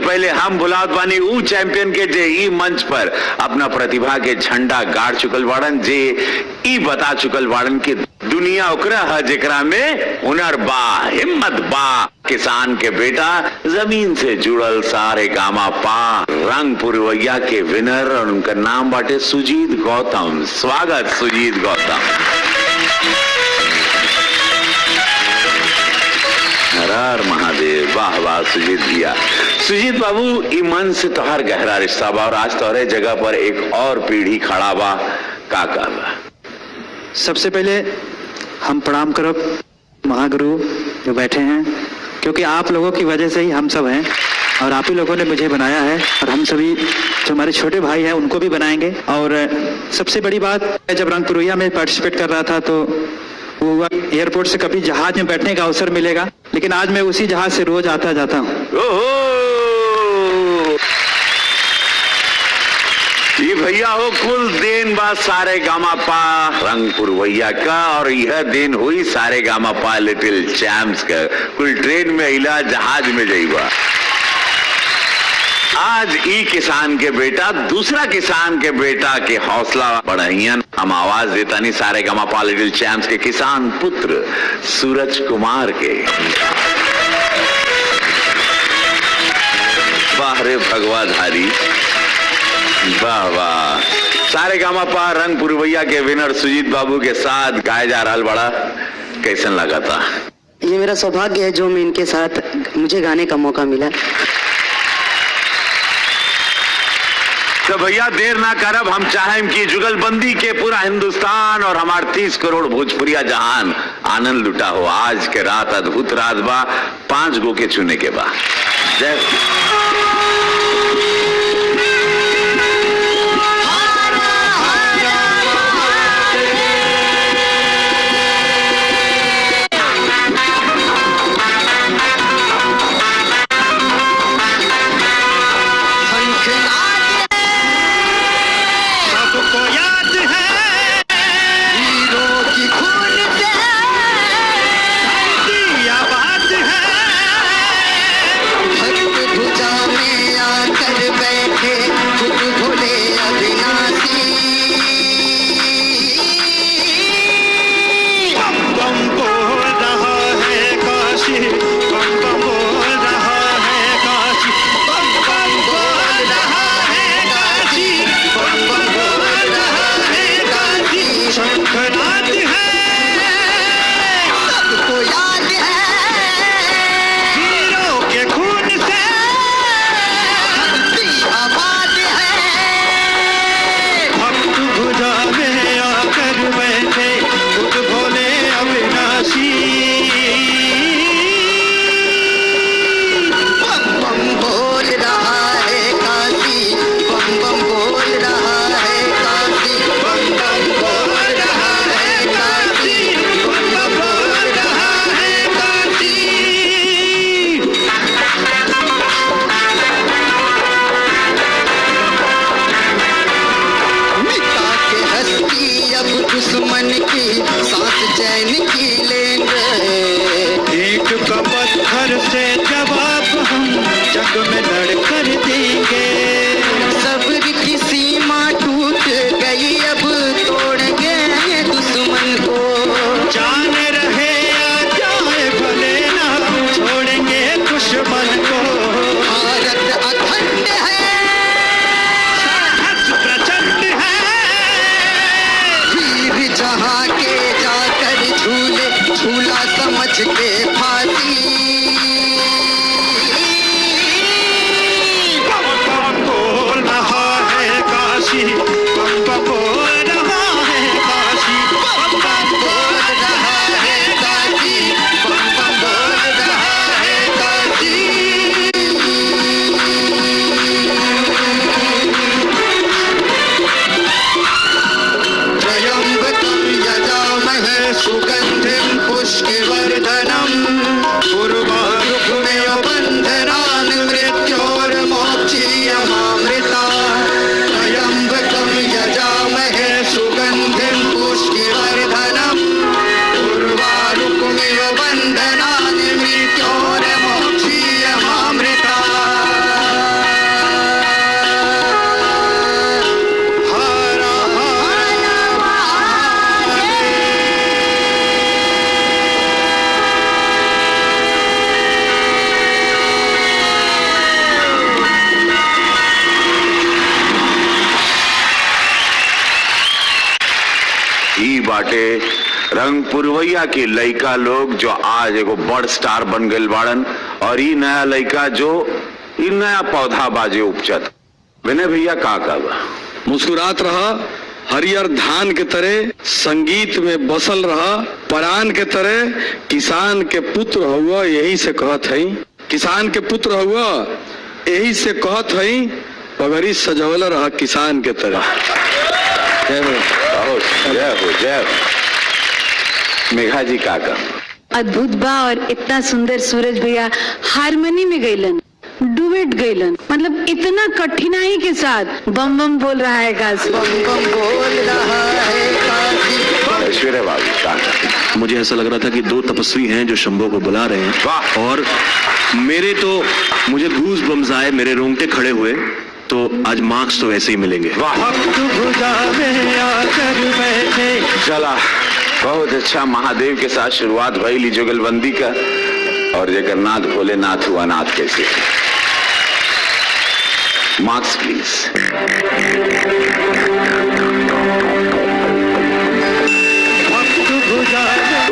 पहले हम बुलावत बानी ऊ चैंपियन के जे ई मंच पर अपना प्रतिभा के झंडा गाड़ चुकल बाड़न, जे ई बता चुकल बाड़न कि दुनिया ओकरा है जेकरा में हुनर बा, हिम्मत बा। किसान के बेटा, जमीन से जुड़ल सारे गामा पा, रंग पुरवैया के विनर, और उनका नाम बाटे सुजीत गौतम। स्वागत सुजीत गौतम। हर हर महादेव। वाह वाह सुजीत भैया। सुजीत बाबू, ई मन से तोहर गहरा रिश्ता बा और आज तोहरे जगह पर एक और पीढ़ी खड़ा बा, का बा? सबसे पहले हम प्रणाम करब महागुरु जो बैठे हैं, क्योंकि आप लोगों की वजह से ही हम सब हैं और आप ही लोगों ने मुझे बनाया है और हम सभी जो हमारे छोटे भाई हैं उनको भी बनाएंगे। और सबसे बड़ी बात, जब रंग पुरवैया में पार्टिसिपेट कर रहा था तो वो एयरपोर्ट से कभी जहाज में बैठने का अवसर मिलेगा, लेकिन आज मैं उसी जहाज से रोज आता जाता हूँ। ये भैया हो कुल दिन बाद सारे गामा पा रंग पुरवैया का, और यह दिन हुई सारे गामा पा लिटिल चैम्प्स का। कुल ट्रेन में इला, जहाज में जाइबा। आज ई किसान के बेटा दूसरा किसान के बेटा के हौसला बढ़ाइयन। हम आवाज देता नहीं सारे गामा पा लिटिल चैम्प्स के किसान पुत्र सूरज कुमार के। वाह रे भगवाधारी, वाह वाह। सारे गामा पा रंग पुरवैया के विनर सुजीत बाबू के साथ गाया जा रहा बड़ा, कैसन लगा था? ये मेरा सौभाग्य है जो मैं इनके साथ मुझे गाने का मौका मिला। तो भैया देर ना करब, हम चाहें कि जुगलबंदी के पूरा हिंदुस्तान और हमारे 30 करोड़ भोजपुरिया जहान आनंद लुटा हो। आज के रात अद्भुत रात बा, 5 गो के चुने के बा। जय दुश्मन की सांस चैन की लेंगे, एक का पत्थर से जवाब हम जग में लड़कर देंगे। सब्र की सीमा टूट गई, अब तोड़ेंगे दुश्मन को। जाने रहे या जाए भले ना छोड़ेंगे दुश्मन को। भारत अखंड है, साहस प्रचंड है, वीर जहाँ के जाकर झूले, झूला समझ के फांसी। बम बम बोल रहा है काशी, बम बम बोल रहा है काशी, बम बम बोल रहा है काशी, बम बम बोल रहा है काशी। त्र्यंबकं यजामहे सुगंधिं पुष्टिवर्धनम्। उर्वारुकमिव बाटे रंग पुरवैया की लइका लोग जो आज एगो बड़ स्टार बन गए बाड़न, और ई नया लइका जो ई नया पौधा बाजे उपजत। विनय भैया का बा? मुस्कुरात रहा, हरियर धान के तरह संगीत में बसल रहा, परान के तरह किसान के पुत्र हुआ, यही से कहत हई। किसान के पुत्र हुआ, यही से कहत हई, पगड़ी सजवल रहा किसान के तरह। जय हो, जय हो, जय हो। मेघा जी का अद्भुत बा, और इतना सुंदर सूरज भैया हारमोनी में गईलन, डुएट गईलन, मतलब इतना कठिनाई के साथ बम बम बोल रहा है काशी, बम बम बोल रहा है काशी। ऐश्वर्या बाबू का मुझे ऐसा लग रहा था कि दो तपस्वी हैं जो शंभो को बुला रहे हैं, वाह। और मुझे गूज बम्स आए, मेरे रोंगटे खड़े हुए। तो आज मार्क्स तो वैसे ही मिलेंगे। वाह, भक्त भुजा में आकर बैठे। चला बहुत अच्छा। महादेव के साथ शुरुआत भई जुगलबंदी का, और जेकर नाथ भोलेनाथ हुआ नाथ कैसे। Marks please. भक्त भुजा में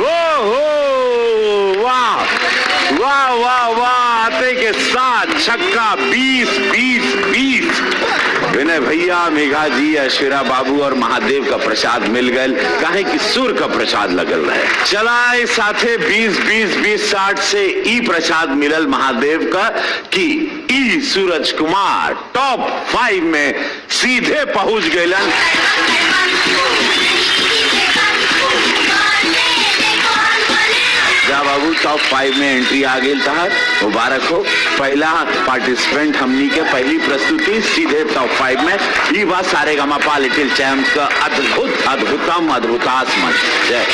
वाह वाह वाह, आते के साथ छक्का 20-20-20। विनय भैया, मेघा जी, ऐश्वर्या बाबू और महादेव का प्रसाद मिल गए, काहे कि सुर का प्रसाद लगल रहे। चलाए साथे 20-20-20-60 से ई प्रसाद मिलल महादेव का कि ई सूरज कुमार टॉप 5 में सीधे पहुंच गए। जा बाबू, टॉप 5 में एंट्री आ गई था, मुबारक हो। पहला पार्टिसिपेंट हमनी के पहली प्रस्तुति सीधे टॉप 5 में। ये बात सारेगामापा लिटिल चैम्प्स का अद्भुत अद्भुतम अद्भुतास्मक। जय।